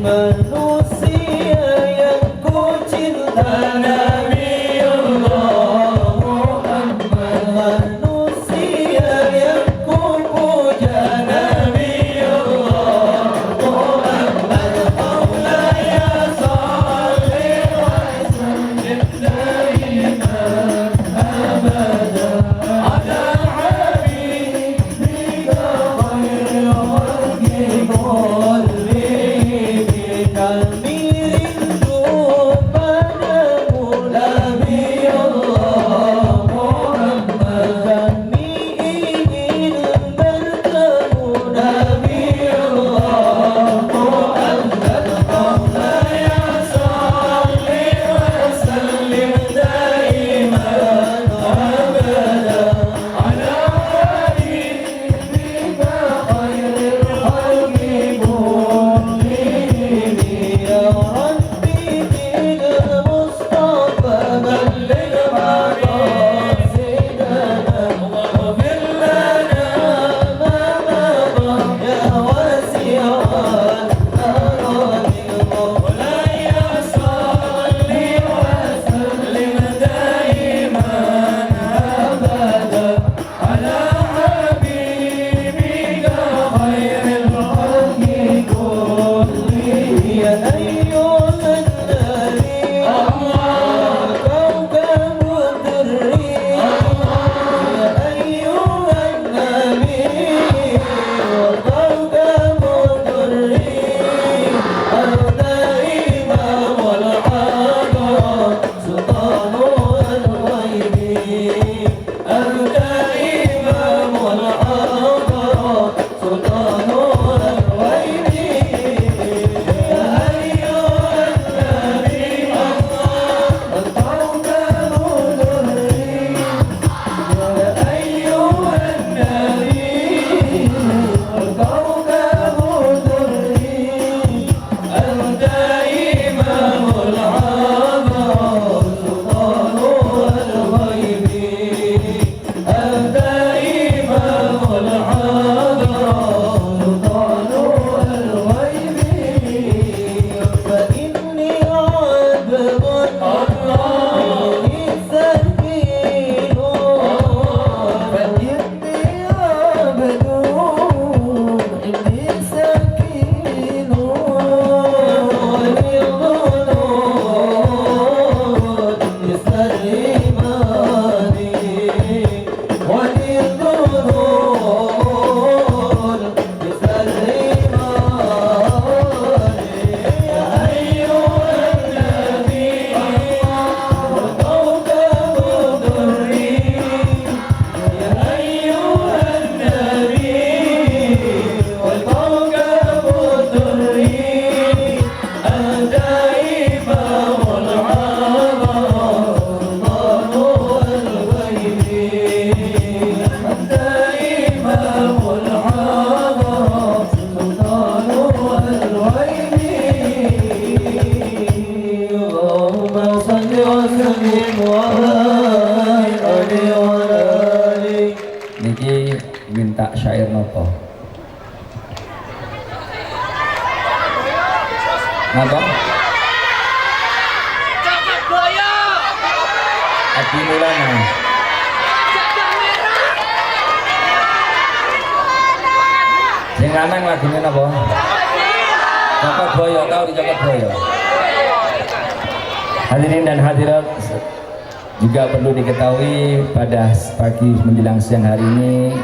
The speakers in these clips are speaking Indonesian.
ما Napa? Adi Mulana. Sing lanang lagune napa? Cokot Boyo, tahu di Cokot Boyo. Hadirin dan hadirat, juga perlu diketahui pada pagi menjelang siang hari ini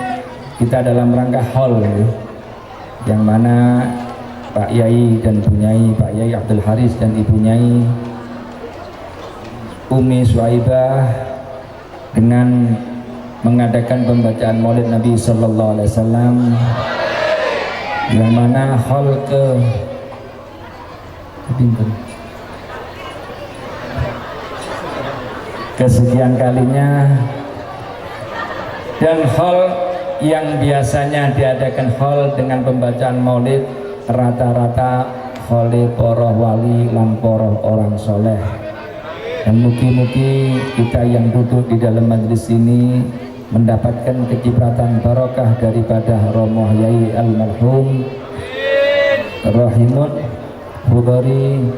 kita dalam rangka haul yang mana Pak Yai dan Bu Nyai, Pak Yai Abdul Haris dan Ibu Nyai Umi Suhaibah dengan mengadakan pembacaan Maulid Nabi Sallallahu Alaihi Wasallam, yang mana haul kesekian kalinya, dan hall yang biasanya diadakan hall dengan pembacaan maulid rata-rata oleh para wali lan para orang soleh. Dan mugi-mugi kita yang duduk di dalam majlis ini mendapatkan kecipratan barokah daripada romoh Yai almarhum Rahimut Hudari,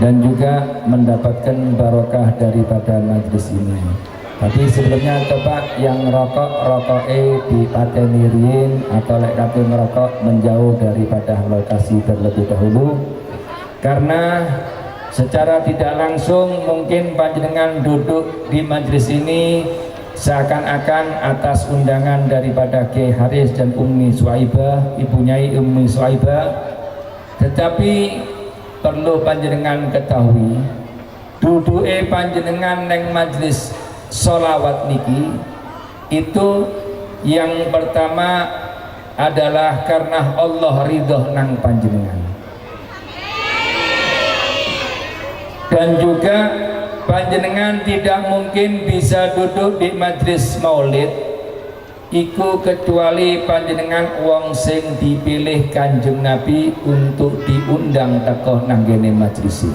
dan juga mendapatkan barokah daripada majlis ini. Tapi sebelumnya coba yang rokok dipateni riyin atau lek kate ngerokok menjauh daripada lokasi terlebih dahulu, karena secara tidak langsung mungkin panjenengan duduk di majlis ini seakan-akan atas undangan daripada Kiai Haris dan Umi Suhaibah, Ibu Nyai Umi Suhaibah, tetapi perlu panjenengan ketahui duduke panjenengan neng majlis sholawat niki itu yang pertama adalah karena Allah ridho nang panjenengan, dan juga panjenengan tidak mungkin bisa duduk di majlis maulid iku kecuali panjenengan wong sing dipilih Kanjeng Nabi untuk diundang tekoh nanggene majlis.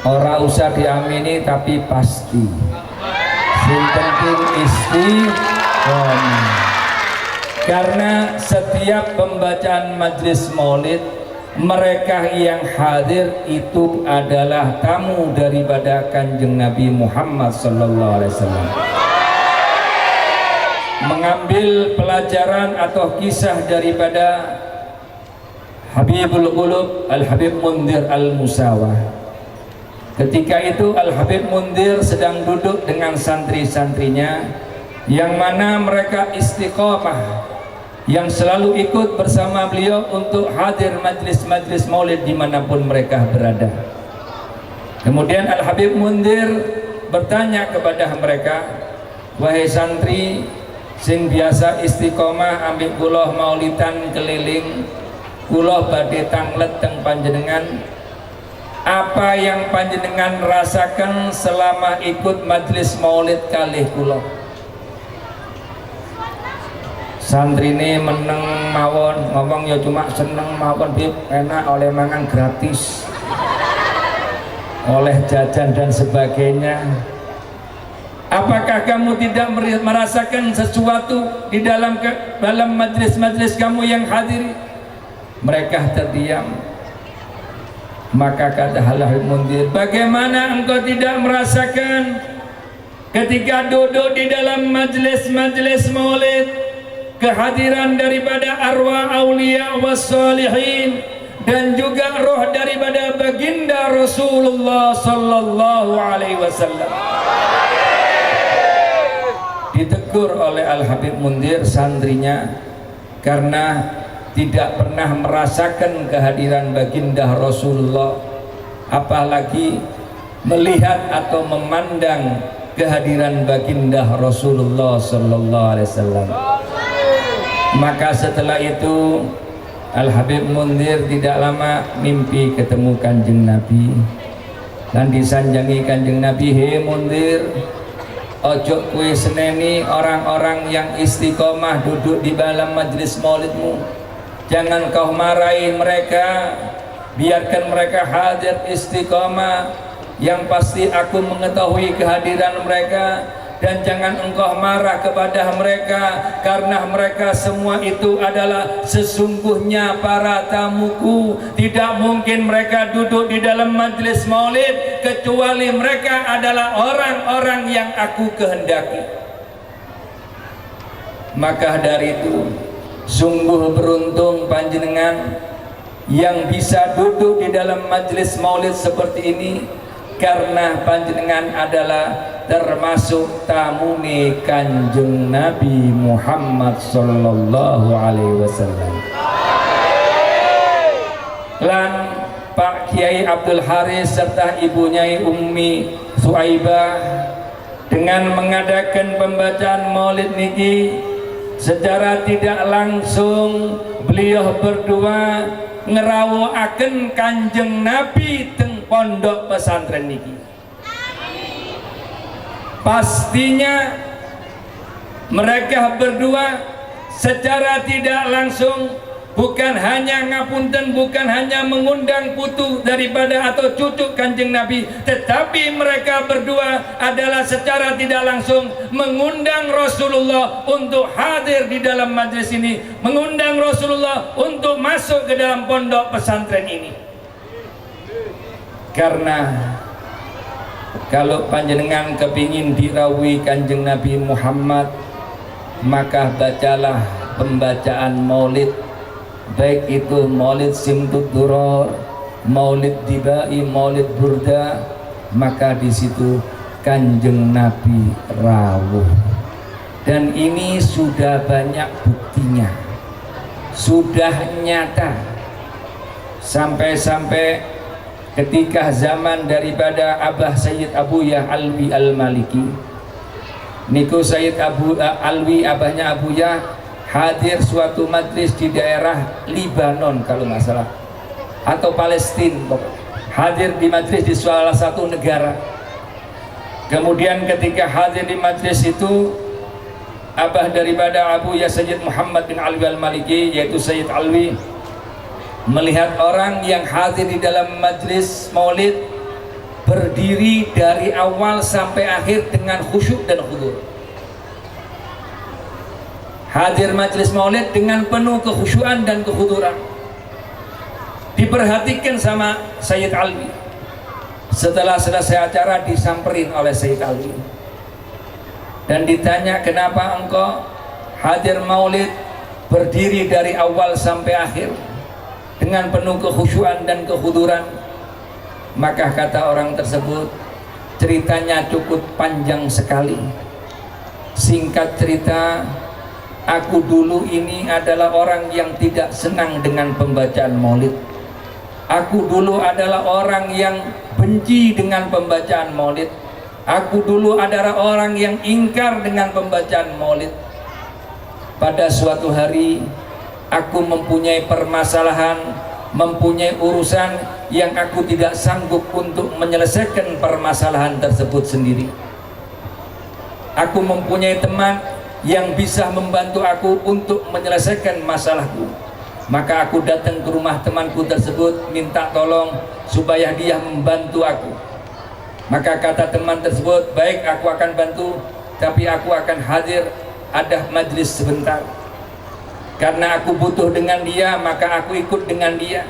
Ora usah diamini tapi pasti. Sing penting istiqomah. Karena setiap pembacaan majlis maulid, mereka yang hadir itu adalah tamu daripada Kanjeng Nabi Muhammad sallallahu alaihi wasallam, mengambil pelajaran atau kisah daripada Habibul Qulub Al-Habib Mundir Al-Musawah. Ketika itu Al-Habib Mundir sedang duduk dengan santri-santrinya, yang mana mereka istiqomah, yang selalu ikut bersama beliau untuk hadir majlis-majlis maulid dimanapun mereka berada. Kemudian Al-Habib Mundir bertanya kepada mereka, wahai santri sing biasa istiqomah ambil kula maulidan keliling, kula badhe tanglet teng panjenengan, apa yang panjenengan rasakan selama ikut majlis maulid kalih kula? Santrine meneng mawon, ngomong ya cuma seneng mawon Bib, enak oleh mangan gratis, oleh jajan dan sebagainya. Apakah kamu tidak merasakan sesuatu di dalam majlis-majlis kamu yang hadir? Mereka terdiam. Maka kata Al-Habib Mundir, bagaimana engkau tidak merasakan ketika duduk di dalam majlis-majlis maulid kehadiran daripada arwah aulia wassalihin dan juga roh daripada baginda Rasulullah sallallahu alaihi wasallam? Ditegur oleh Al-Habib Mundir santrinya karena tidak pernah merasakan kehadiran baginda Rasulullah, apalagi melihat atau memandang kehadiran baginda Rasulullah sallallahu alaihi wasallam. Maka setelah itu Al-Habib Mundir tidak lama mimpi ketemu Kanjeng Nabi, dan disanjangi Kanjeng Nabi, "He Mundir, ojo kue seneni orang-orang yang istiqomah duduk di dalam majlis maulidmu. Jangan kau marahi mereka, biarkan mereka hadir istiqomah. Yang pasti aku mengetahui kehadiran mereka dan jangan engkau marah kepada mereka, karena mereka semua itu adalah sesungguhnya para tamuku. Tidak mungkin mereka duduk di dalam majelis maulid kecuali mereka adalah orang-orang yang aku kehendaki. Maka dari itu sungguh beruntung panjenengan yang bisa duduk di dalam majelis maulid seperti ini, karena panjenengan adalah termasuk tamune Kanjeng Nabi Muhammad sallallahu alaihi wasallam. Lan Pak Kiai Abdul Haris serta ibunya Ummi Suaibah dengan mengadakan pembacaan maulid niki, secara tidak langsung beliau berdua ngerawuhaken Kanjeng Nabi teng pondok pesantren niki. Pastinya mereka berdua secara tidak langsung bukan hanya ngapunten, bukan hanya mengundang putu daripada atau cucu Kanjeng Nabi, tetapi mereka berdua adalah secara tidak langsung mengundang Rasulullah untuk hadir di dalam majelis ini, mengundang Rasulullah untuk masuk ke dalam pondok pesantren ini. Karena kalau panjenengan kepingin dirawi Kanjeng Nabi Muhammad, maka bacalah pembacaan maulid, baik itu maulid Simtud Duror, maulid Dibai, maulid Burda, maka di situ Kanjeng Nabi rawuh. Dan ini sudah banyak buktinya, sudah nyata. Sampai-sampai ketika zaman daripada Abah Sayyid Abuyah Alwi Al-Maliki niku, Sayyid Alwi abahnya Abuyah hadir suatu majlis di daerah Libanon kalau nggak salah, atau Palestina, hadir di majlis di salah satu negara. Kemudian ketika hadir di majlis itu, abah daripada Abuyah Sayyid Muhammad bin Alwi Al-Maliki, yaitu Sayyid Alwi, melihat orang yang hadir di dalam majlis maulid berdiri dari awal sampai akhir dengan khusyuk dan khudur. Hadir majlis maulid dengan penuh kekhusyuan dan kekhuduran. Diperhatikan sama Sayyid Alwi. Setelah selesai acara disamperin oleh Sayyid Alwi dan ditanya, kenapa engkau hadir maulid berdiri dari awal sampai akhir dengan penuh kekhusyuan dan kekhuduran? Maka kata orang tersebut, ceritanya cukup panjang sekali. Singkat cerita, aku dulu ini adalah orang yang tidak senang dengan pembacaan maulid. Aku dulu adalah orang yang benci dengan pembacaan maulid. Aku dulu adalah orang yang ingkar dengan pembacaan maulid. Pada suatu hari aku mempunyai permasalahan, mempunyai urusan yang aku tidak sanggup untuk menyelesaikan permasalahan tersebut sendiri. Aku mempunyai teman yang bisa membantu aku untuk menyelesaikan masalahku. Maka aku datang ke rumah temanku tersebut, minta tolong supaya dia membantu aku. Maka kata teman tersebut, baik, aku akan bantu, tapi aku akan hadir, ada majlis sebentar. Karena aku butuh dengan dia, maka aku ikut dengan dia.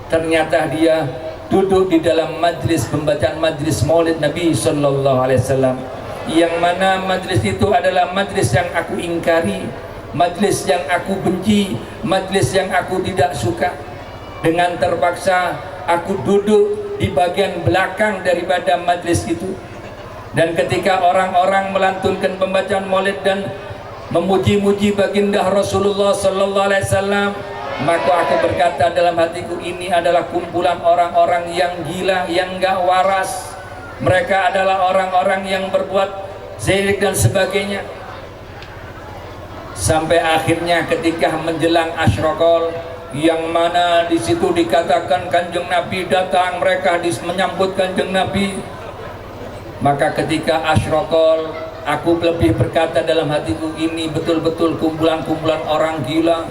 Ternyata dia duduk di dalam majlis pembacaan majlis maulid Nabi Sallallahu Alaihi Wasallam, yang mana majlis itu adalah majlis yang aku ingkari, majlis yang aku benci, majlis yang aku tidak suka. Dengan terpaksa aku duduk di bagian belakang daripada majlis itu. Dan ketika orang-orang melantunkan pembacaan maulid dan memuji-muji baginda Rasulullah Sallallahu Alaihi Wasallam, maka aku berkata dalam hatiku, ini adalah kumpulan orang-orang yang gila, yang gak waras. Mereka adalah orang-orang yang berbuat syirik dan sebagainya. Sampai akhirnya ketika menjelang asyraqal, yang mana di situ dikatakan Kanjeng Nabi datang, mereka menyambut Kanjeng Nabi. Maka ketika asyraqal, aku lebih berkata dalam hatiku, ini betul-betul kumpulan-kumpulan orang gila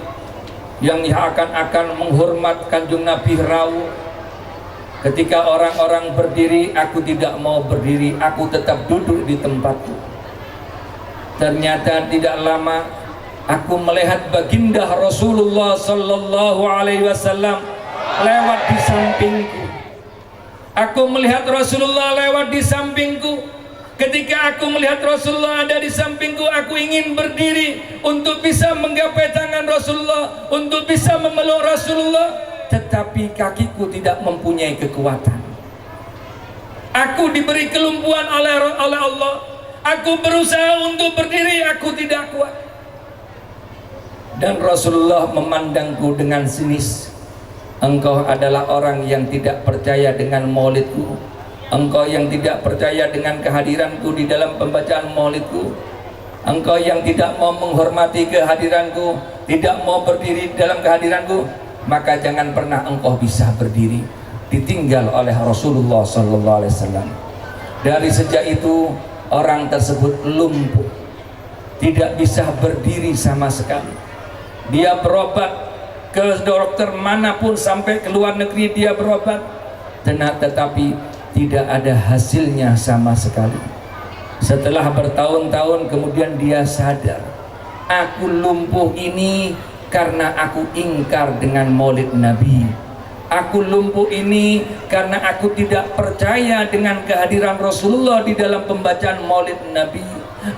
yang akan menghormat Kanjeng Nabi rawuh. Ketika orang-orang berdiri, aku tidak mau berdiri, aku tetap duduk di tempatku. Ternyata tidak lama aku melihat baginda Rasulullah sallallahu alaihi wasallam lewat di sampingku. Aku melihat Rasulullah lewat di sampingku. Ketika aku melihat Rasulullah ada di sampingku, aku ingin berdiri untuk bisa menggapai tangan Rasulullah, untuk bisa memeluk Rasulullah, tetapi kakiku tidak mempunyai kekuatan. Aku diberi kelumpuhan oleh Allah. Aku berusaha untuk berdiri, aku tidak kuat. Dan Rasulullah memandangku dengan sinis. Engkau adalah orang yang tidak percaya dengan maulidku. Engkau yang tidak percaya dengan kehadiranku di dalam pembacaan maulidku. Engkau yang tidak mau menghormati kehadiranku, tidak mau berdiri dalam kehadiranku, maka jangan pernah engkau bisa berdiri. Ditinggal oleh Rasulullah sallallahu alaihi wasallam. Dari sejak itu orang tersebut lumpuh, tidak bisa berdiri sama sekali. Dia berobat ke dokter manapun, sampai ke luar negeri dia berobat, tetapi tidak ada hasilnya sama sekali. Setelah bertahun-tahun kemudian dia sadar, aku lumpuh ini karena aku ingkar dengan maulid Nabi. Aku lumpuh ini karena aku tidak percaya dengan kehadiran Rasulullah di dalam pembacaan maulid Nabi.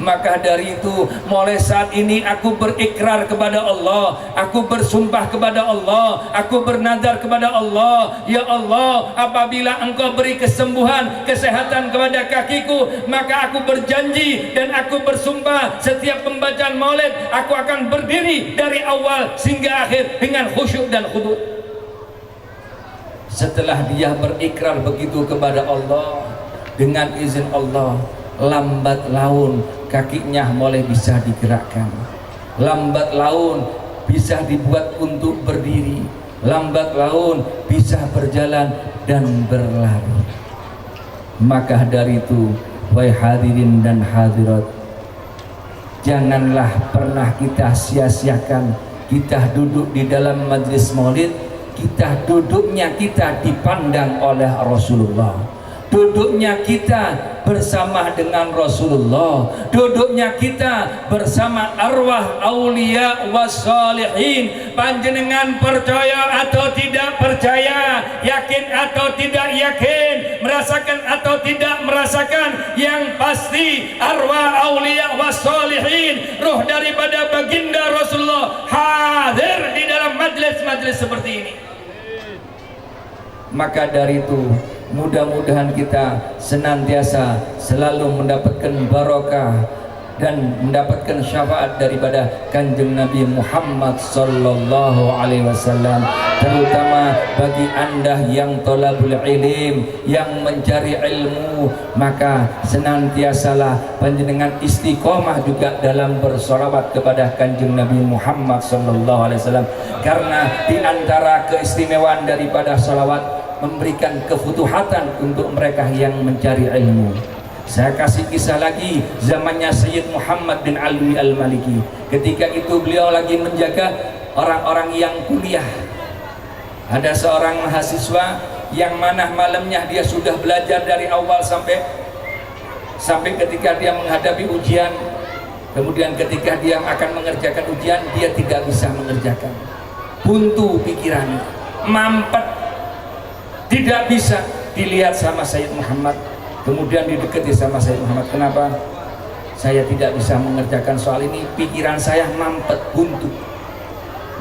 Maka dari itu, mulai saat ini aku berikrar kepada Allah, aku bersumpah kepada Allah, aku bernazar kepada Allah, ya Allah, apabila engkau beri kesembuhan, kesehatan kepada kakiku, maka aku berjanji dan aku bersumpah setiap pembacaan maulid aku akan berdiri dari awal hingga akhir dengan khusyuk dan khudud. Setelah dia berikrar begitu kepada Allah, dengan izin Allah, lambat laun kakinya mulai bisa digerakkan, lambat laun bisa dibuat untuk berdiri, lambat laun bisa berjalan dan berlari. Maka dari itu, wahai hadirin dan hadirat, janganlah pernah kita sia-siakan kita duduk di dalam majlis maulid. Kita duduknya kita dipandang oleh Rasulullah, duduknya kita bersama dengan Rasulullah, duduknya kita bersama arwah aulia wassalihin. Panjenengan percaya atau tidak percaya, yakin atau tidak yakin, merasakan atau tidak merasakan, yang pasti arwah aulia wassalihin, ruh daripada baginda Rasulullah hadir di dalam majlis-majlis seperti ini. Maka dari itu, mudah-mudahan kita senantiasa selalu mendapatkan barokah dan mendapatkan syafaat daripada Kanjeng Nabi Muhammad sallallahu alaihi wasallam, terutama bagi Anda yang thalabul ilim, yang mencari ilmu, maka senantiasalah panjenengan istiqomah juga dalam bersolawat kepada Kanjeng Nabi Muhammad sallallahu alaihi wasallam, karena di antara keistimewaan daripada solawat memberikan kefutuhatan untuk mereka yang mencari ilmu. Saya kasih kisah lagi zamannya Sayyid Muhammad bin Alwi al-Maliki. Ketika itu beliau lagi menjaga orang-orang yang kuliah. Ada seorang mahasiswa yang mana malamnya dia sudah belajar dari awal sampai ketika dia menghadapi ujian. Kemudian ketika dia akan mengerjakan ujian, dia tidak bisa mengerjakan. Buntu pikirannya, mampet, tidak bisa dilihat sama Sayyid Muhammad. Kemudian didekati sama Sayyid Muhammad, kenapa saya tidak bisa mengerjakan soal ini? Pikiran saya mampet, buntu.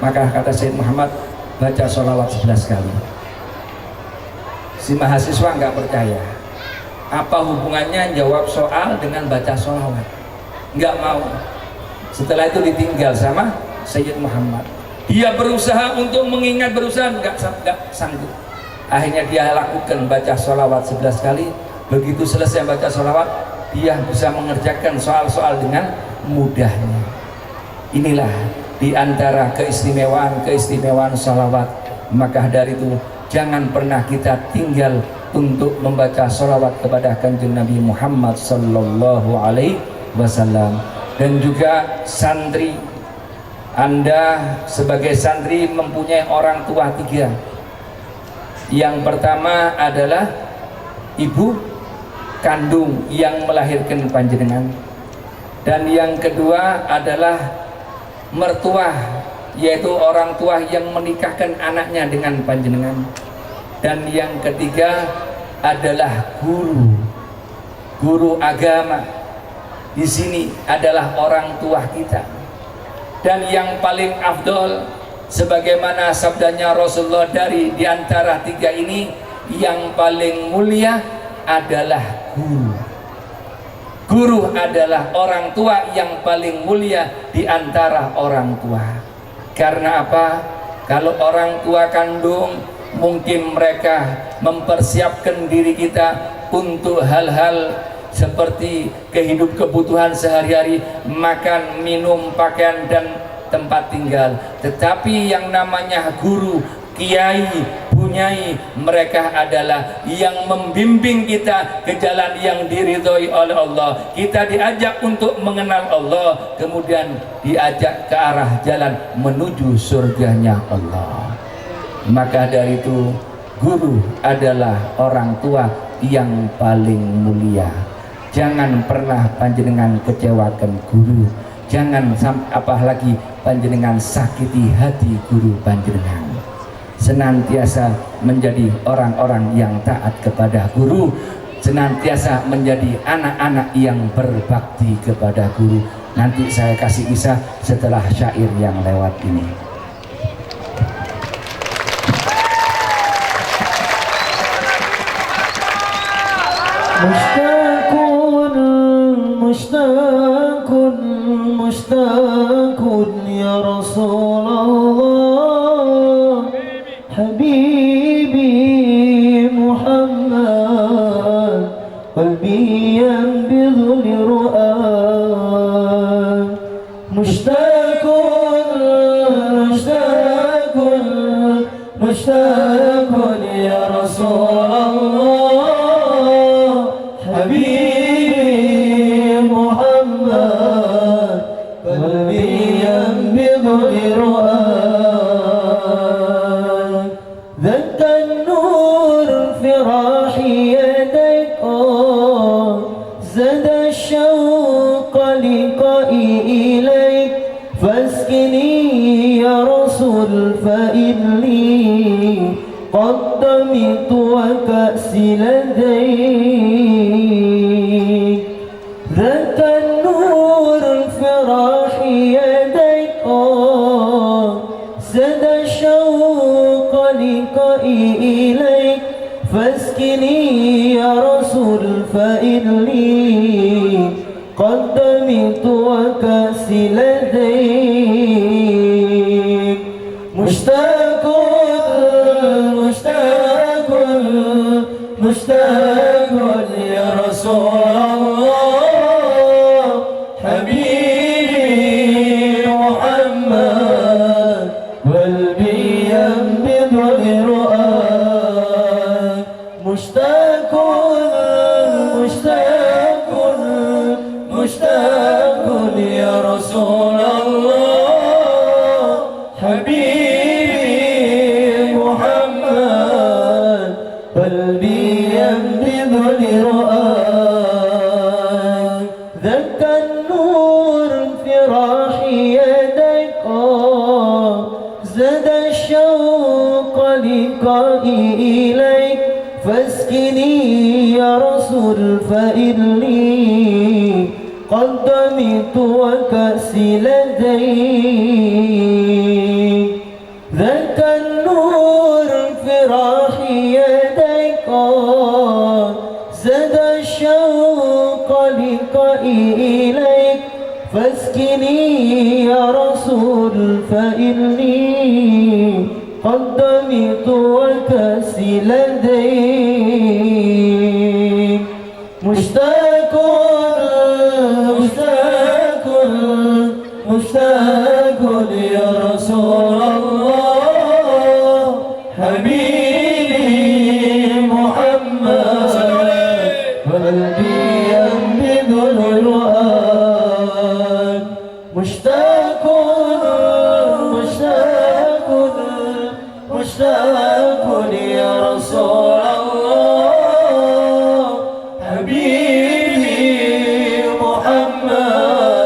Maka kata Sayyid Muhammad, baca sholawat 11 kali. Si mahasiswa nggak percaya. Apa hubungannya jawab soal dengan baca sholawat? Nggak mau. Setelah itu ditinggal sama Sayyid Muhammad. Dia berusaha untuk mengingat, nggak sanggup. Akhirnya dia lakukan baca sholawat 11 kali. Begitu selesai baca sholawat, dia bisa mengerjakan soal-soal dengan mudahnya. Inilah diantara keistimewaan sholawat. Maka dari itu jangan pernah kita tinggal untuk membaca sholawat kepada Kanjeng Nabi Muhammad sallallahu alaihi wasallam. Dan juga santri, Anda sebagai santri mempunyai orang tua 3. Yang pertama adalah ibu kandung yang melahirkan panjenengan. Dan yang kedua adalah mertua, yaitu orang tua yang menikahkan anaknya dengan panjenengan. Dan yang ketiga adalah guru agama. Di sini adalah orang tua kita. Dan yang paling afdol, sebagaimana sabdanya Rasulullah, dari diantara tiga ini yang paling mulia adalah guru adalah orang tua yang paling mulia di antara orang tua. Karena apa? Kalau orang tua kandung, mungkin mereka mempersiapkan diri kita untuk hal-hal seperti kebutuhan sehari-hari, makan, minum, pakaian, dan tempat tinggal. Tetapi yang namanya guru, kiai, bunyai, mereka adalah yang membimbing kita ke jalan yang diridhoi oleh Allah. Kita diajak untuk mengenal Allah, kemudian diajak ke arah jalan menuju surganya Allah. Maka dari itu, guru adalah orang tua yang paling mulia. Jangan pernah panjenengan kecewakan guru. Jangan apalagi panjenengan sakiti hati guru panjenengan. Senantiasa menjadi orang-orang yang taat kepada guru, senantiasa menjadi anak-anak yang berbakti kepada guru. Nanti saya kasih kisah setelah syair yang lewat ini. Mushtaqun ya Rasulullah, Habibi Muhammad, qalbi yanbidhu li ru'an. Mushtaqun ya Rasulullah, Habibi Muhammad, qalbi yanbidhu li ru'an. Dhaka an-nur fi rahi yadik, zada ash-shawqa liqa'i ilayk, faskini ya Rasul fa inni qaddamtu wa ka'si ladayk. Dhaka an-nur fi rahi yadik, zada ash-shawqa liqa'i ilayk, faskini ya Rasul fa inni qaddamtu wa ka'si ladayk. Mushtaqun ya Rasulullah, Habibi Muhammad, qalbi yanbidhu li ru'an. Mushtaqun ya Rasulullah, Habibi Muhammad, qalbi yanbidhu li ru'an. Dhaka an-nur fi rahi yadik, zada ash-shawqa liqa'i ilayk, faskini ya Rasul fa inni qaddamtu wa ka'si ladayk. Dhaka an-nur fi rahi yadik, zada ash-shawqa liqa'i ilayk, faskini ya Rasul fa inni qaddamtu wa ka'si ladayk. Mushtaqun ya Rasulullah, Habibi Muhammad, qalbi yanbidhu li ru'an. Mushtaqun ya Rasulullah, Habibi Muhammad,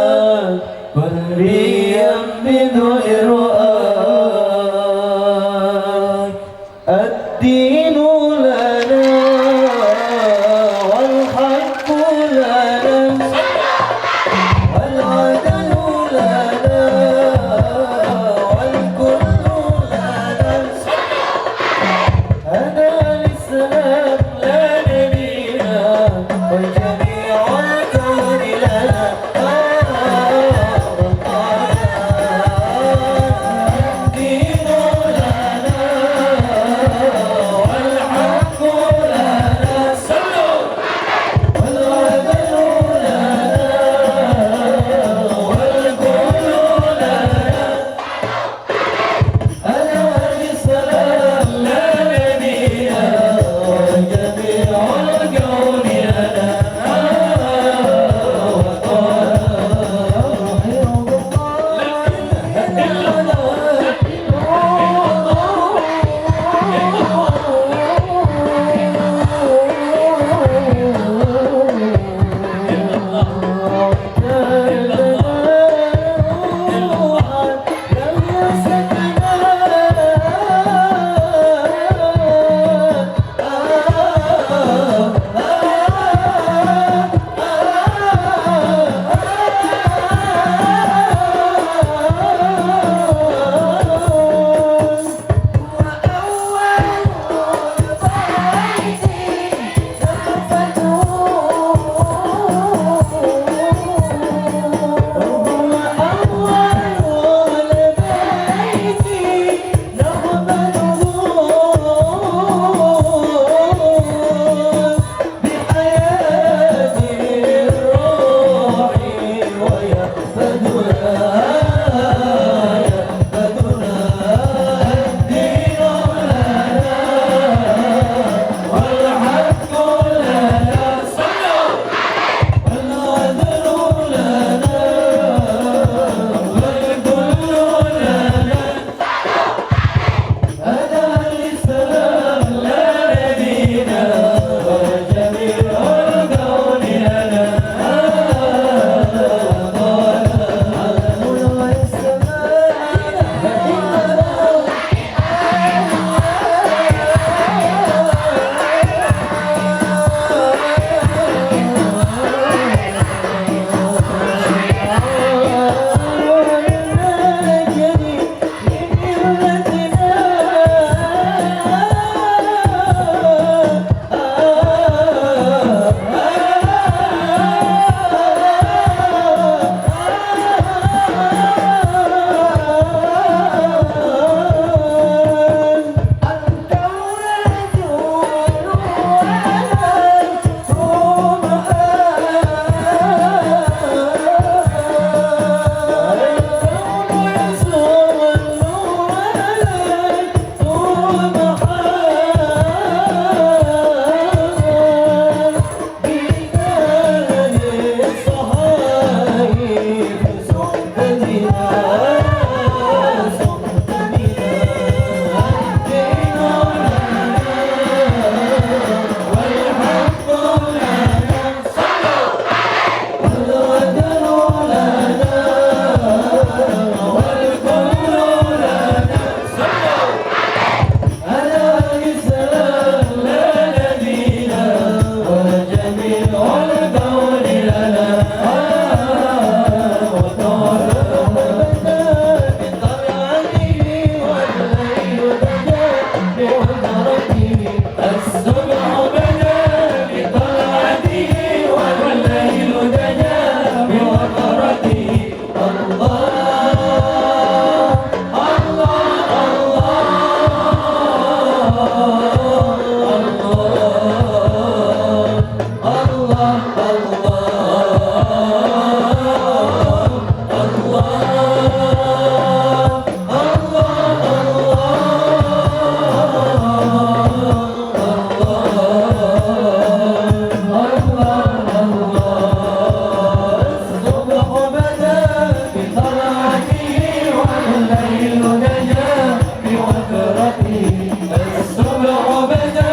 الصبح بدا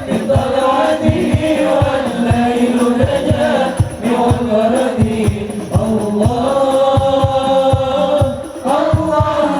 بطلعته والليل نجا بعبرته الله الله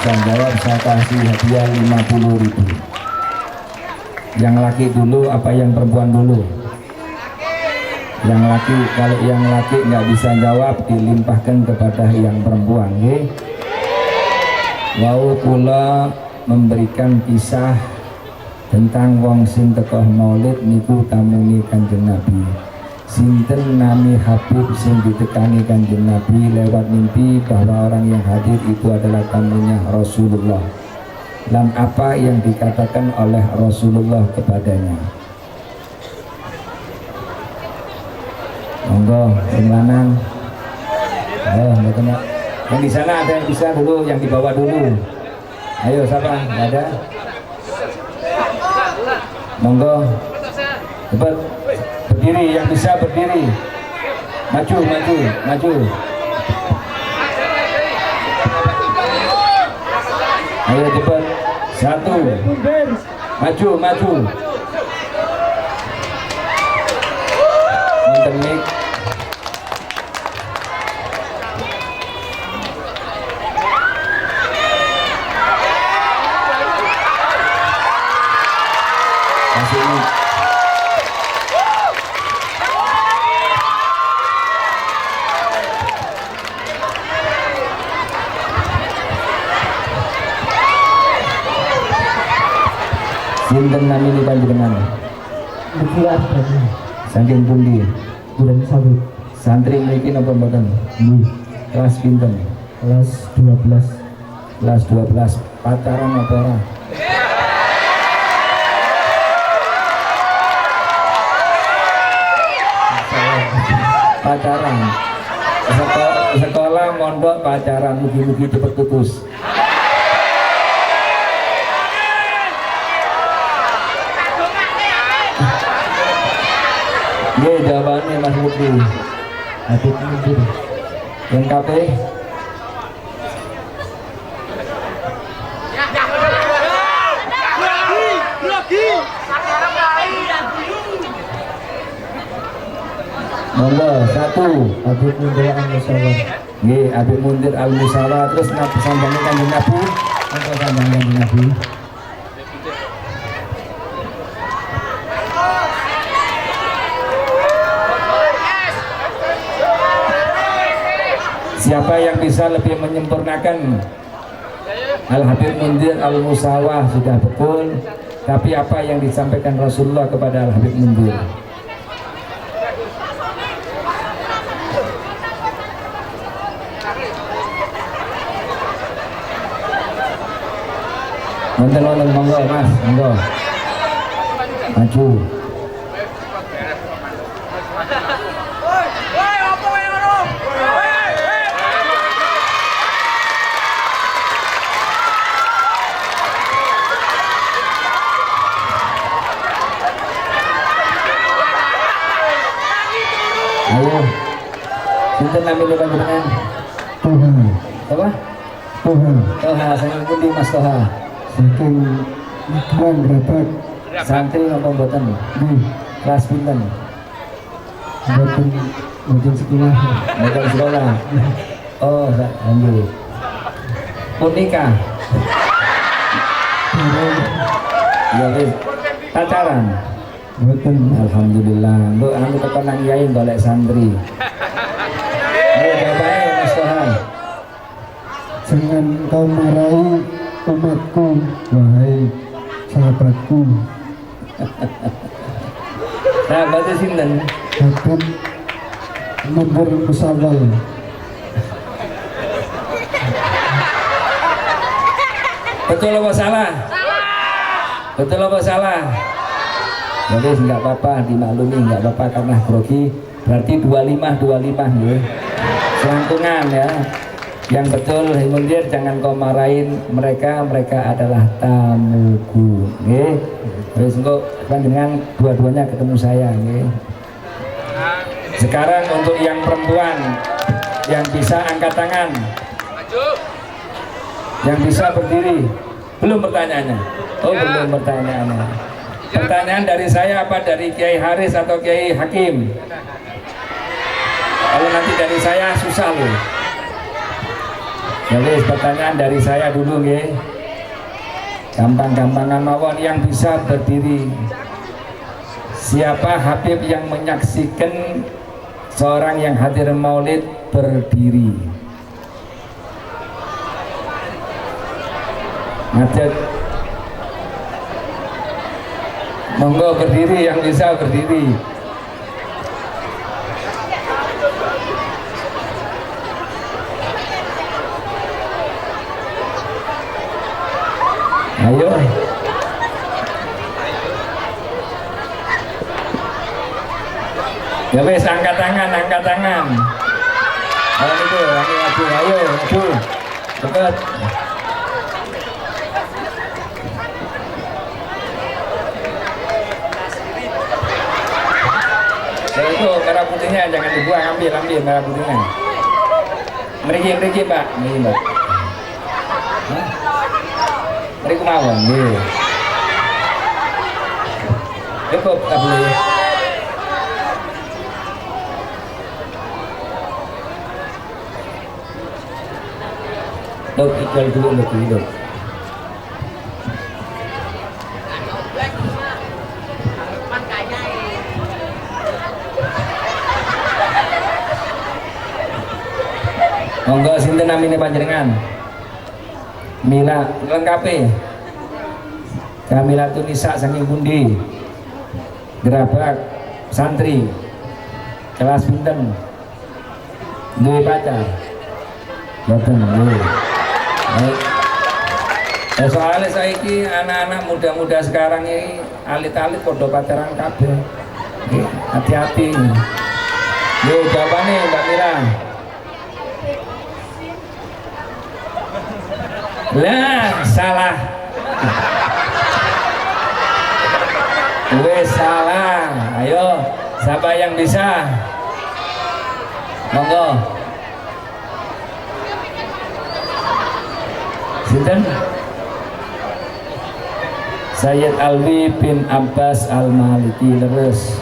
bisa jawab saya kasih hadiah 50.000. Yang laki dulu apa yang perempuan dulu? Yang laki. Kalau yang laki nggak bisa jawab dilimpahkan kepada yang perempuan. Wau kula memberikan kisah tentang wong sing teko maulid niku tamuni Kanjeng Nabi. Sinten nami Habib sing ditekani Kanjeng Nabi lewat mimpi bahwa orang yang hadir itu adalah tamunya Rasulullah. Dan apa yang dikatakan oleh Rasulullah kepadanya? Monggo, sing lanang. Oh, yang di sana ada yang bisa dulu, yang di bawah dulu. Ayo siapa? Nggak ada? Monggo, cepat berdiri, yang bisa berdiri. Maju, maju, maju. Ayo cepat. Satu. Maju, maju. Nonton mic. Kasih mic. Sinten namine panjenengan? Berkuliah tadi. Saking pundi? Bulan Sabit. Santri mriki napa mboten? Nggih. Kelas pinten? Kelas 12. Kelas 12. Pacaran apa ora? Pacaran. Sekolah mondok pacaran mugi-mugi cepet putus. Iya, jawabannya Mas Mukti. Habib Mundir. Yang KP? Monggo, satu. Habib Mundir Al-Musawa. Nggih, Habib Mundir Al-Musawa. Terus sambangnya Kanjeng Nabi. Monggo sambang Kanjeng Nabi. Siapa yang bisa lebih menyempurnakan? Al-Habib Mundir Al-Musawa sudah betul, tapi apa yang disampaikan Rasulullah kepada Al-Habib Mundir? Nonton monggo Mas, monggo maju. Ayo, sinten namine panjenengan? Tuhan. Apa? Tuhan. Toha, saking pundi Mas Toha? Saking Tuhan rapat. Santri napa mboten? Nggih. Kelas pinten? Mboten sekolah. Mboten sekolah. Oh, alhamdulillah. Punika. Ya wis. Pacaran. Mboten. Alhamdulillah. Mbok anu tekan nang yai golek santri. Ayo bapak Mas Toha. Jangan kau marahi umatku, wahai sahabatku. Sahabatnya sinten? Habib Mundir Al-Musawa. Betul apa salah? Betul apa salah? Jadi nggak apa-apa, dimaklumi, nggak apa-apa karena grogi. Berarti 25 ya. Selangkungan ya. Yang betul Mundir, jangan kau marahin mereka, mereka adalah tamuku. Nggih. Terus engko panjenengan dua-duanya ketemu saya nggih. Sekarang untuk yang perempuan yang bisa angkat tangan. Yang bisa berdiri. Belum pertanyaannya. Oh, belum pertanyaannya. Pertanyaan dari saya apa dari Kiai Haris atau Kiai Hakim? Kalau nanti dari saya susah loh. Jadi pertanyaan dari saya dulu nggih. Gampang-gampangan mawon yang bisa berdiri. Siapa Habib yang menyaksikan seorang yang hadir maulid berdiri? Ngadeg. Monggo berdiri yang bisa berdiri. Ayo. Ya wes, angkat tangan, angkat tangan. Ayo itu, ayo, cepat. Ya itu merah putihnya jangan dibuang, ambil merah putihnya. Meriki Pak, ini Pak. Mereka mawon, nggih. Cukup tak boleh. Dok, ikal dulu dok. Monggo sinten namine panjenengan? Mila lengkapi. Kamila Tunisa saking pundi? Gerabak santri. Kelas pinten? Duwe pacar? Boten nggih. Baik. Soalnya saiki anak-anak muda-muda sekarang ini alit-alit padha pacaran kabeh. Nggih, hati-hati. Nggih, jawabane Mbak Mira. Lah, salah. Wes salah. Ayo, siapa yang bisa? Monggo. Sinten? Sayyid Alwi bin Abbas Al-Maliki leres.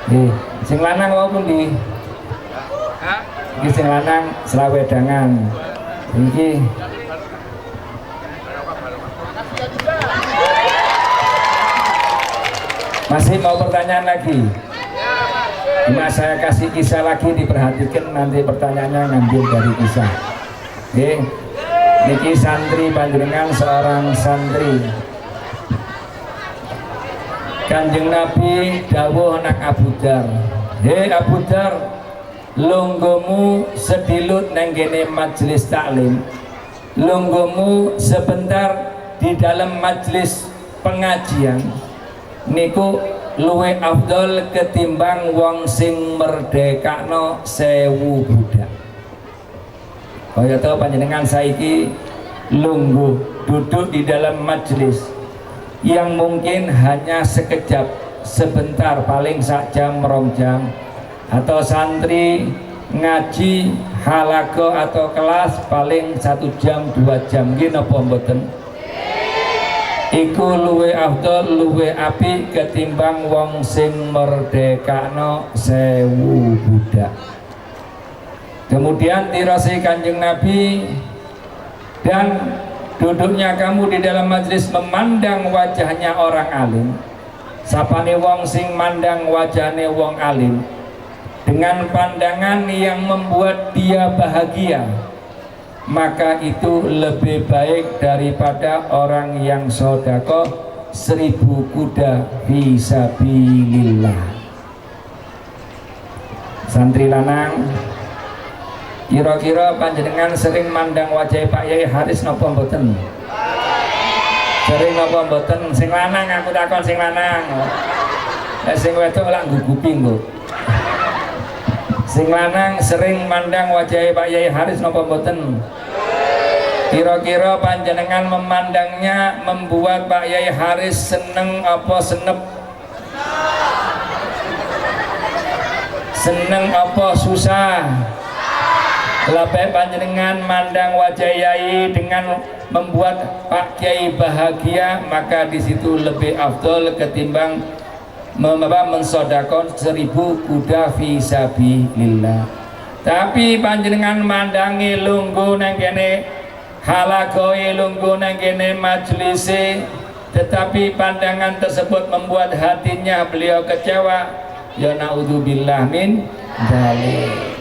Nggih, sing lanang wau pundi? Iki sing lanang Slawedangan. Iki masih mau pertanyaan lagi? Mas saya kasih kisah lagi, diperhatikan nanti pertanyaannya ngambil dari kisah. Oke, niki santri panjenengan seorang santri. Kanjeng Nabi dawuh nang Abu Dar, "Hei Abu Dar, lungguhmu sedilut nang kene majelis taklim. Lungguhmu sebentar di dalam majelis pengajian niku luwe afdol ketimbang wong sing merdekakno 1000 budak." Kaya tau panjenengan saiki lungguh duduk di dalam majelis yang mungkin hanya sekejap, sebentar, paling sak jam, 2 jam, atau santri ngaji halaqah atau kelas paling 1 jam 2 jam nggih napa mboten? Iku luwe afdol, luwe api ketimbang wong sing merdekakno 1000 budak. Kemudian tirasi Kanjeng Nabi, dan duduknya kamu di dalam majelis memandang wajahnya orang alim. Sapane wong sing mandang wajahne wong alim dengan pandangan yang membuat dia bahagia, maka itu lebih baik daripada orang yang sedekah 1000 kuda fisabilillah. Santri lanang, kira-kira panjenengan sering mandang wajah Pak Yai Haris napa mboten? Sering napa mboten? Sing lanang aku takon sing lanang. Sing wedok lak gugupi kok. Sing lanang sering mandang wajah Pak Yai Haris napa mboten? Kira-kira panjenengan memandangnya membuat Pak Yai Haris seneng apa senep? Seneng apa susah? Lebih panjenengan mandang wajah Yai dengan membuat Pak Kiai bahagia, maka di situ lebih afdol ketimbang mensodakon 1000 kuda fisabilillah. Tapi panjenengan mandangi lungguh nang kene, halakoe lungguh nang kene majlise, tetapi pandangan tersebut membuat hatinya beliau kecewa. Ya naudzubillah min dzalik.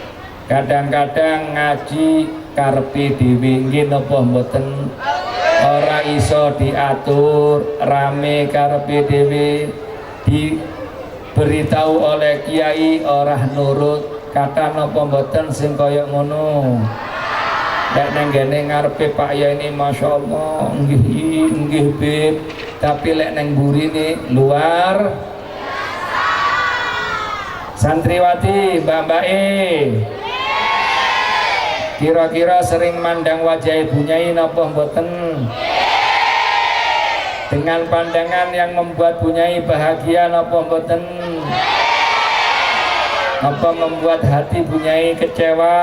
Kadang-kadang ngaji karepe dhewe nggih napa mboten, ora iso diatur, rame karepe dhewe, diberitahu oleh kiai ora nurut, kata napa mboten sing kaya ngono. Nek nang ngene ngarepe Pak Yai ini masyaallah nggih Bib, tapi lek nang burine luar santriwati Mbak kira-kira sering mandang wajah Ibu Nyai napa mboten? Dengan pandangan yang membuat Bu Nyai bahagia napa mboten? Apa membuat hati Bu Nyai kecewa?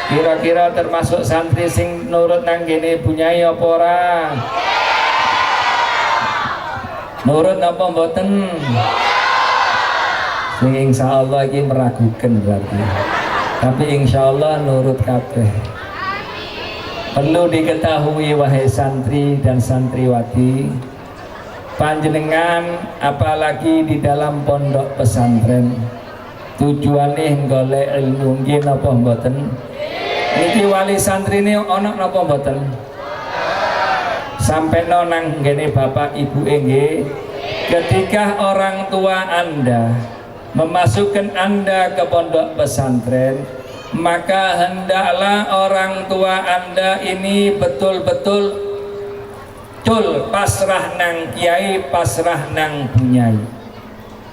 Kira-kira termasuk santri sing nurut nang kene Bu Nyai apa ora? Nurut napa mboten? Sing insyaallah iki meragukan berarti. Tapi insya Allah nurut kabeh. Perlu diketahui wahai santri dan santriwati, panjenengan apalagi di dalam pondok pesantren tujuannya golek ilmu nggih napa mboten? Niki wali santri ini ana napa mboten? Sampai nang ngene Bapak Ibu nggih, ketika orang tua Anda memasukkan Anda ke pondok pesantren, maka hendaklah orang tua Anda ini betul-betul pasrah nang kiai, pasrah nang bunyai.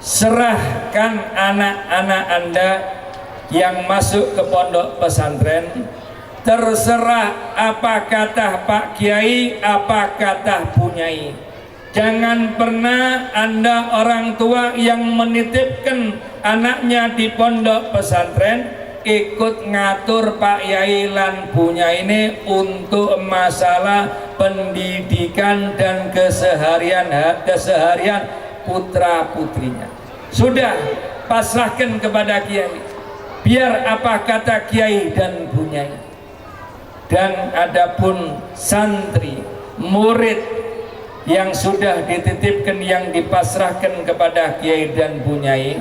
Serahkan anak-anak Anda yang masuk ke pondok pesantren, terserah apa kata Pak Kiai, apa kata bunyai. Jangan pernah Anda orang tua yang menitipkan anaknya di pondok pesantren ikut ngatur Pak Yai lan Bu Nyai ini untuk masalah pendidikan dan keseharian putra putrinya. Sudah pasrahkan kepada Kiai, biar apa kata Kiai dan Bu Nyai. Dan adapun santri, murid yang sudah dititipkan, yang dipasrahkan kepada Kiai dan Bu Nyai,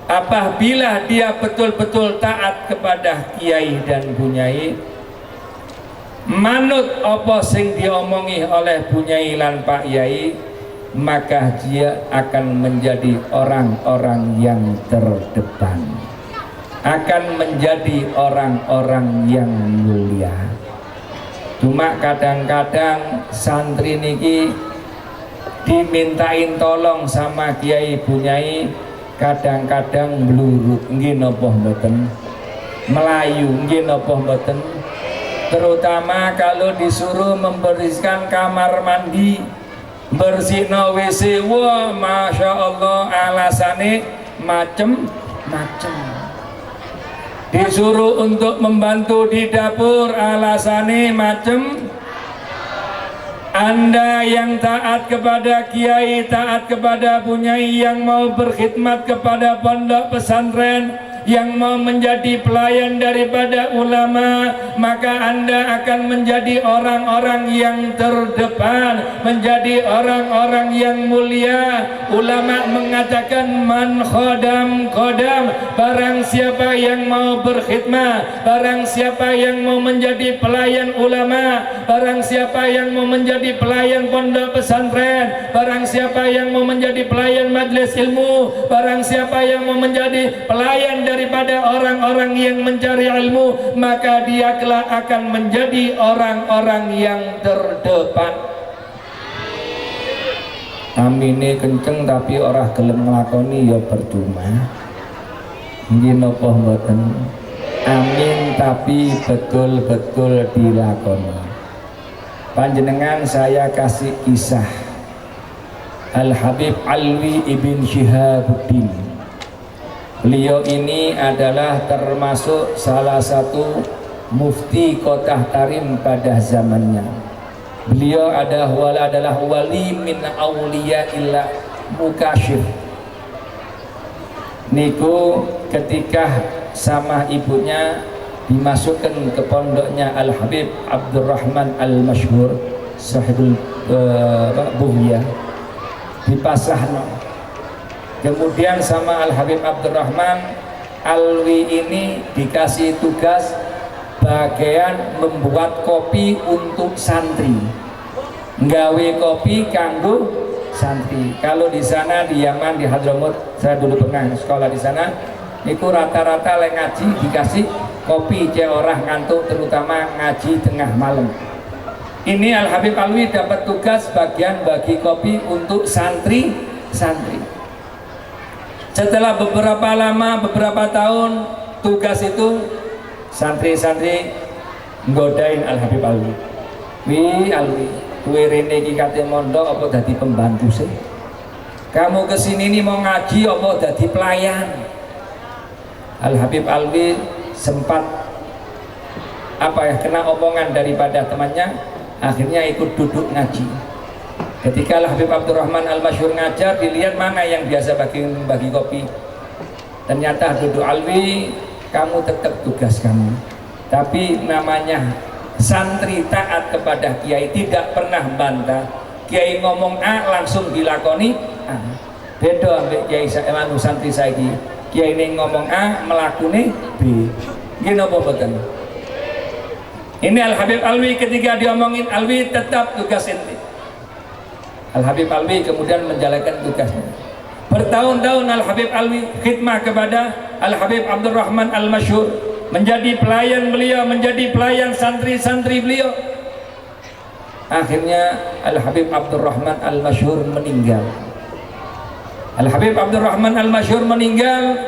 apabila dia betul-betul taat kepada Kiai dan Bu Nyai, manut apa sing diomongi oleh Bu Nyai lan Pak Yai, maka dia akan menjadi orang-orang yang terdepan, akan menjadi orang-orang yang mulia. Cuma kadang-kadang santri niki dimintain tolong sama Kiai Bu Nyai, kadang-kadang blurut nggih napa mboten, melayu nggih napa mboten. Terutama kalau disuruh membersihkan kamar mandi, bersihno WC, wah masya Allah alasane macem-macem. Disuruh untuk membantu di dapur, alasannya macem. Anda yang taat kepada Kiai, taat kepada Bu Nyai, yang mau berkhidmat kepada pondok pesantren, yang mau menjadi pelayan daripada ulama, maka Anda akan menjadi orang-orang yang terdepan, menjadi orang-orang yang mulia. Ulama mengatakan man khodam khodam, barang siapa yang mau berkhidmat, barang siapa yang mau menjadi pelayan ulama, barang siapa yang mau menjadi pelayan pondok pesantren, barang siapa yang mau menjadi pelayan majelis ilmu, barang siapa yang mau menjadi pelayan daripada orang-orang yang mencari ilmu, maka dia kelak akan menjadi orang-orang yang terdepan. Amine kenceng tapi orang gelem nglakoni ya percuma. Nggih napa mboten? Amin tapi betul-betul dilakoni. Panjenengan saya kasih kisah Al Habib Alwi ibn Syihabuddin. Beliau ini adalah termasuk salah satu mufti Kota Tarim pada zamannya. Beliau adalah wali min auliya illa mukasyif. niku ketika sama ibunya dimasukkan ke pondoknya Al Habib Abdurrahman Al Masyhur sahibul Bughiyah dipasrahno. Kemudian sama Al Habib Abdurrahman Alwi ini dikasih tugas bagian membuat kopi untuk santri, nggawe kopi kanggo santri. Kalau di sana di Yaman di Hadramut, saya dulu pernah sekolah di sana, niku rata-rata lek ngaji dikasih kopi cek orang ngantuk, terutama ngaji tengah malam. Ini Al Habib Alwi dapat tugas bagian bagi kopi untuk santri-santri. Setelah beberapa lama, beberapa tahun tugas itu, santri-santri nggodain Al Habib Alwi. Wi Alwi, kowe rene iki kate mondok apa dadi pembantu sih? Kamu kesini nih mau ngaji apa dadi pelayan? Al Habib Alwi sempat kena omongan daripada temannya, akhirnya ikut duduk ngaji. Ketika Al Habib Abdurrahman Al Masyhur ngajar, dilihat mana yang biasa bagi kopi. Ternyata duduk Alwi, kamu tetap tugas kamu. Tapi namanya santri taat kepada kiai, tidak pernah bantah. Kiai ngomong A langsung dilakoni A. Beda ambek kiai santri saiki. Kiai ini ngomong A melakuni B. Gini apa betul? Ini Al Habib Alwi ketika diomongin Alwi tetap tugas inti. Al Habib Alwi kemudian menjalankan tugasnya. Bertahun-tahun Al Habib Alwi khidmah kepada Al Habib Abdurrahman Al Masyhur, menjadi pelayan beliau, menjadi pelayan santri-santri beliau. Akhirnya Al Habib Abdurrahman Al Masyhur meninggal. Al Habib Abdurrahman Al Masyhur meninggal,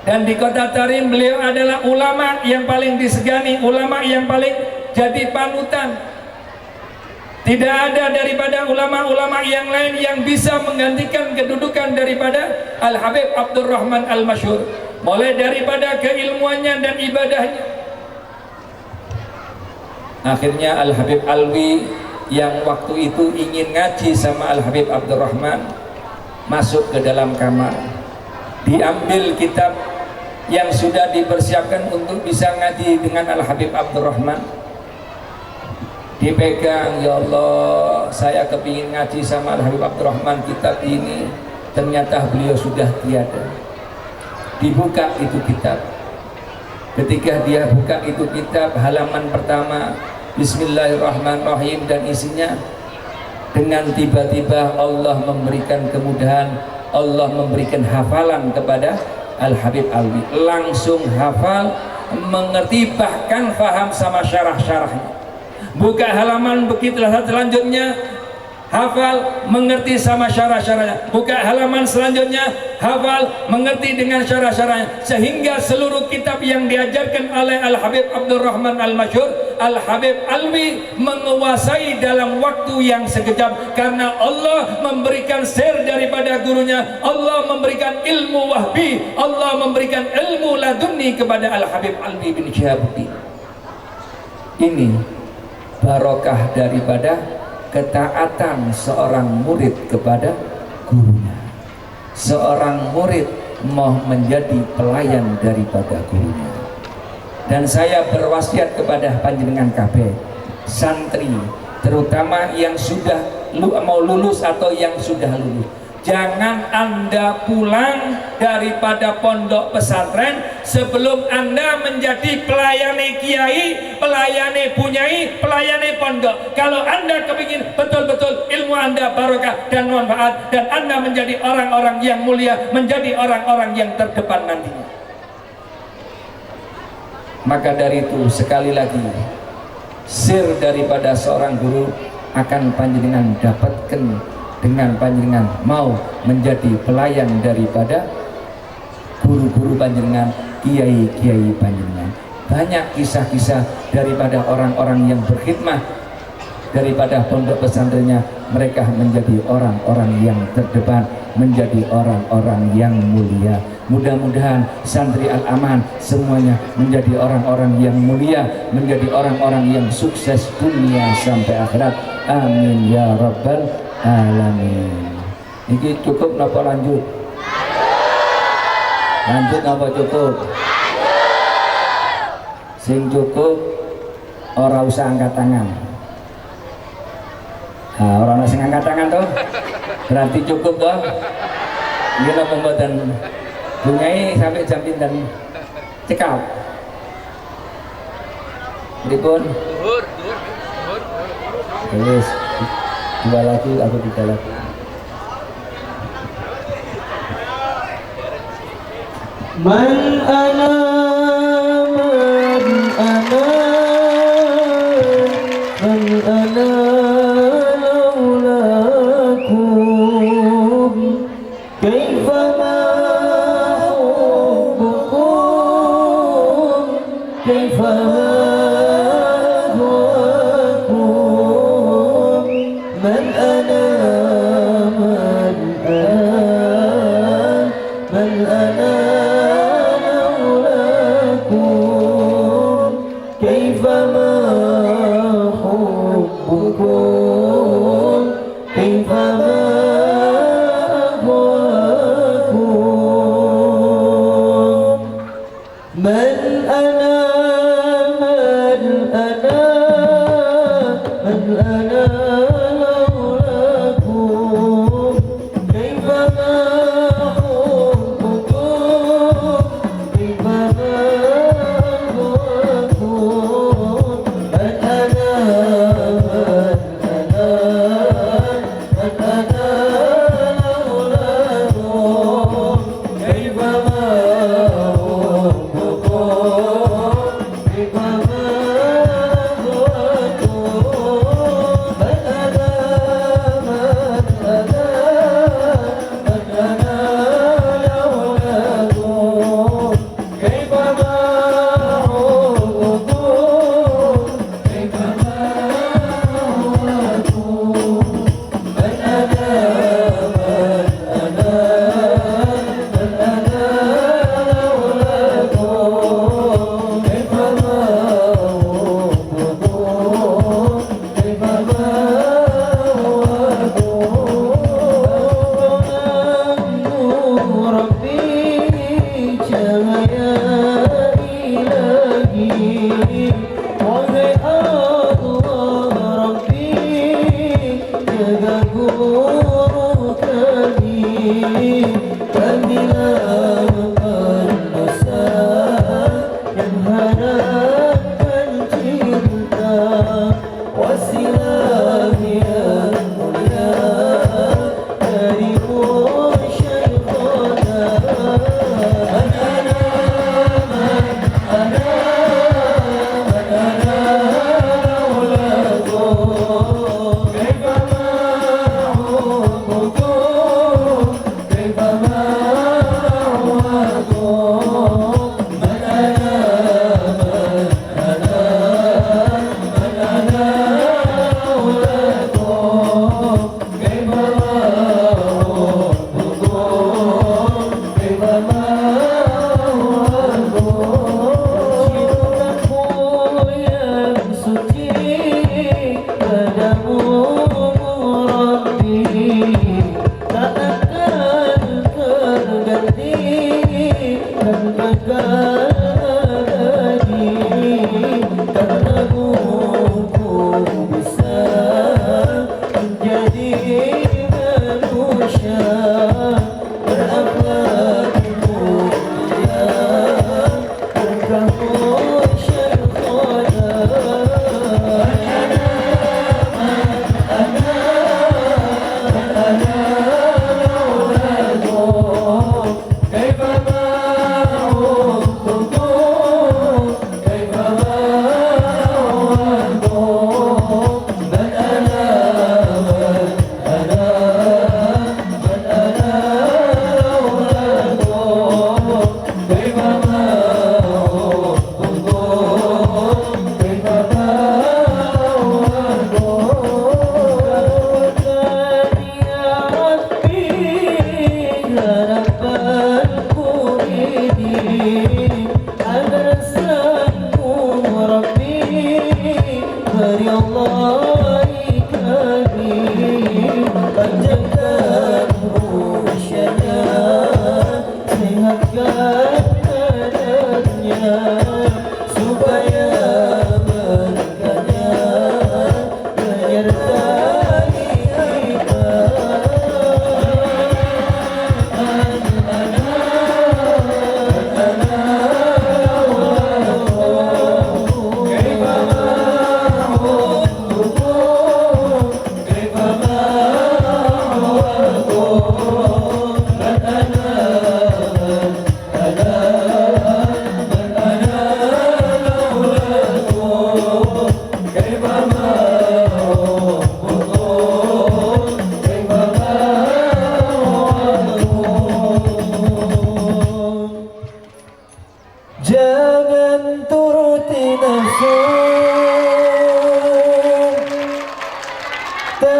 dan di kota Tarim beliau adalah ulama yang paling disegani, ulama yang paling jadi panutan. Tidak ada daripada ulama-ulama yang lain yang bisa menggantikan kedudukan daripada Al Habib Abdurrahman Al Masyhur, mulai daripada keilmuannya dan ibadahnya. Akhirnya Al Habib Alwi yang waktu itu ingin ngaji sama Al Habib Abdurrahman masuk ke dalam kamar, diambil kitab yang sudah dipersiapkan untuk bisa ngaji dengan Al Habib Abdurrahman, dipegang. Ya Allah, saya kepingin ngaji sama Al Habib Abdurrahman kitab ini, ternyata beliau sudah tiada. Dibuka itu kitab. Ketika dia buka itu kitab, halaman pertama Bismillahirrahmanirrahim, dan isinya dengan tiba-tiba Allah memberikan kemudahan, Allah memberikan hafalan kepada Al Habib Alwi, langsung hafal, mengerti, bahkan faham sama syarah-syarahnya. Buka halaman begitu selanjutnya hafal, mengerti sama syarah-syarahnya. Buka halaman selanjutnya hafal, mengerti dengan syarah-syarahnya, sehingga seluruh kitab yang diajarkan oleh Al Habib Abdurrahman Al Masyhur, Al Habib Alwi menguasai dalam waktu yang sekejap, karena Allah memberikan sir daripada gurunya. Allah memberikan ilmu wahbi, Allah memberikan ilmu laduni kepada Al Habib Alwi bin Syihabuddin. Ini barokah daripada ketaatan seorang murid kepada gurunya. Seorang murid mau menjadi pelayan daripada gurunya. Dan saya berwasiat kepada panjenengan kabeh santri, terutama yang sudah mau lulus atau yang sudah lulus, jangan Anda pulang daripada pondok pesantren sebelum Anda menjadi pelayane kiai, pelayane bunyai, pelayane pondok. Kalau Anda kepingin betul-betul ilmu Anda barokah dan manfaat, dan Anda menjadi orang-orang yang mulia, menjadi orang-orang yang terdepan nantinya. Maka dari itu, sekali lagi, sir daripada seorang guru akan panjenengan dapatkan dengan panjenengan mau menjadi pelayan daripada guru-guru panjenengan, kiai-kiai panjenengan. Banyak kisah-kisah daripada orang-orang yang berkhidmah daripada pondok pesantrennya, mereka menjadi orang-orang yang terdepan, menjadi orang-orang yang mulia. Mudah-mudahan santri Al-Aman semuanya menjadi orang-orang yang mulia, menjadi orang-orang yang sukses dunia sampai akhirat. Amin ya rabbal alamin. Ini cukup napa lanjut? Lanjut apa cukup? Sing cukup ora usah angkat tangan. Nah, orang sing angkat tangan tuh berarti cukup toh. Ini apa mboten? Bungai sampai jam pinten? Cekap. Pripun? Terus dua lagi, aku tiga lagi. Man ana man ana man ana laulakum kaifa ma hubbukum kaifa ma huwakum man ana man ana man ana كيف ما حبكم كيف ما أهواكم من أنا من أنا من أنا لولاكم كيف ما حبكم كيف ما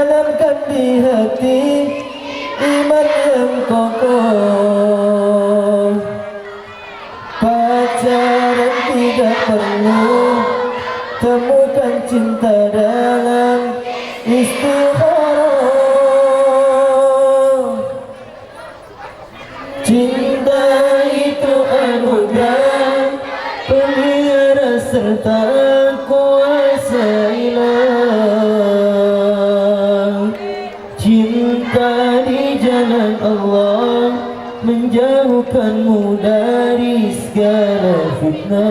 tanamkan di hati iman yang kokoh. Pacaran tidak perlu, temukan cinta dalam istikharah. Cinta itu anugerah, pelihara serta kuasa ilah. Cinta di jalan Allah menjauhkanmu dari segala fitnah.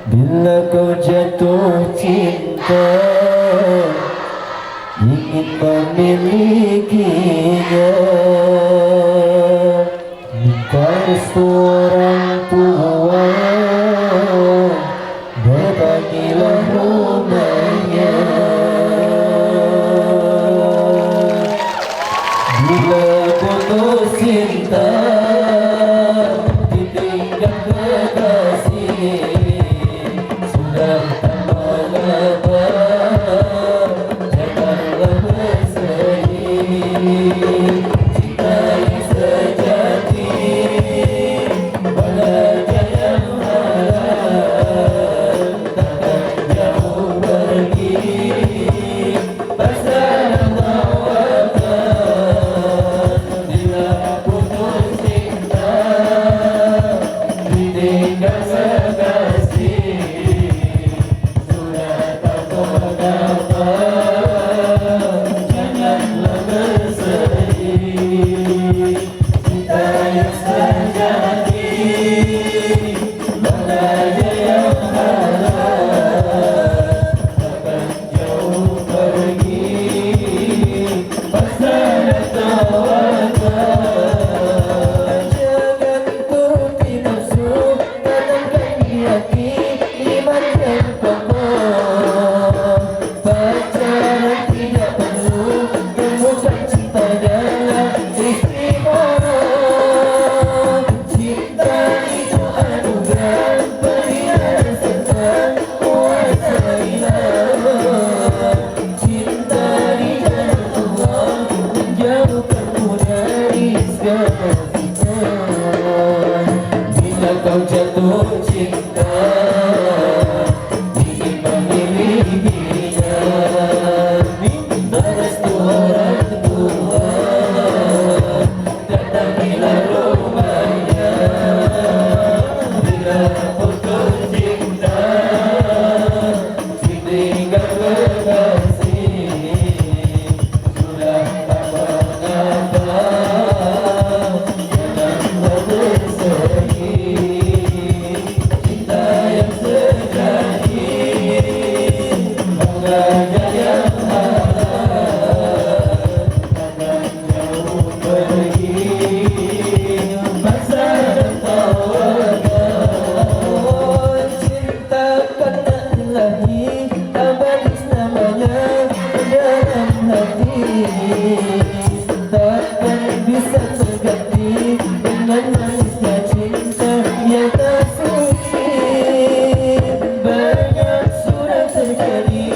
Bila kau jatuh cinta, ingin memilikinya, minta restu orang tua, datangilah rumahnya. Bila putus cinta, ditinggal kekasih, sudah tak mengapa, janganlah bersedih. Cinta yang sejati, bahagia yang halal, takkan jauh pergi. Pasrah tawakal, bila putus cinta, ditinggal kekasih, sudah tak mengapa, janganlah bersedih. Cinta yang sejati, bahagia yang halal, takkan jauh pergi. Pasrah tawakal, jangan turuti nafsu, tanamkan di hati iman yang kokoh. Pacaran tidak perlu, temukan cinta dalam istikharah. Cinta itu anugerah, pelihara serta kuasa ilah. Cinta di jalan Allah menjauhkanmu dari segala fitnah. Bila kau jatuh cinta, ingin memilikinya, minta restu orang tua, datangilah rumahnya. Bila putus cinta, ditinggal kekasih, sudah tak mengapa, janganlah bersedih. Cinta yang sejati, bahagia yang halal, takkan jauh pergi. Pasrah tawakal, cinta karena ilahi, abadi namanya dalam hati, takkan bisa terganti dengan manisnya cinta yang tak suci. Banyak sudah terjadi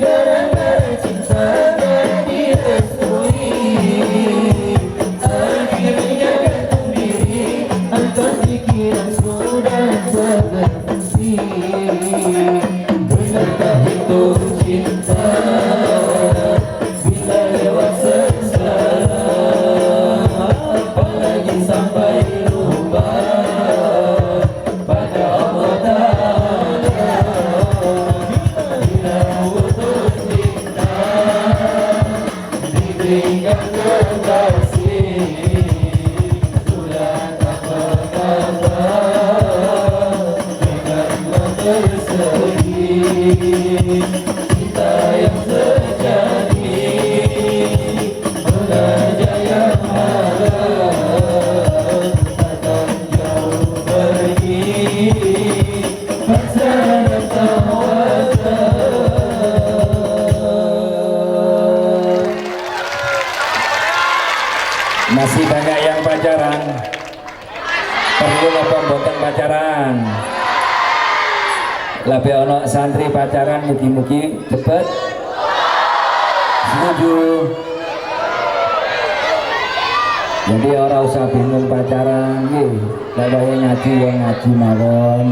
gara-gara cinta tak direstui, akhirnya gantung diri, angkat pikiran sudah tak berfungsi. Benarkah itu cinta, bila lewat sengsara, apalagi sampai lupa pada Allah Ta'ala. Bila putus cinta, ditinggal kekasih, sudah tak mengapa, janganlah bersedih. Cinta yang sejati, bahagia yang halal, takkan jauh pergi. Pasrah tawakal. Masih banyak yang pacaran, perlu apa mboten pacaran? Labe ono santri pacaran mugi-mugi cepet maju. Jadi orang usah bingung pacaran nggih. Lek wae ngaji ya ngaji mawon.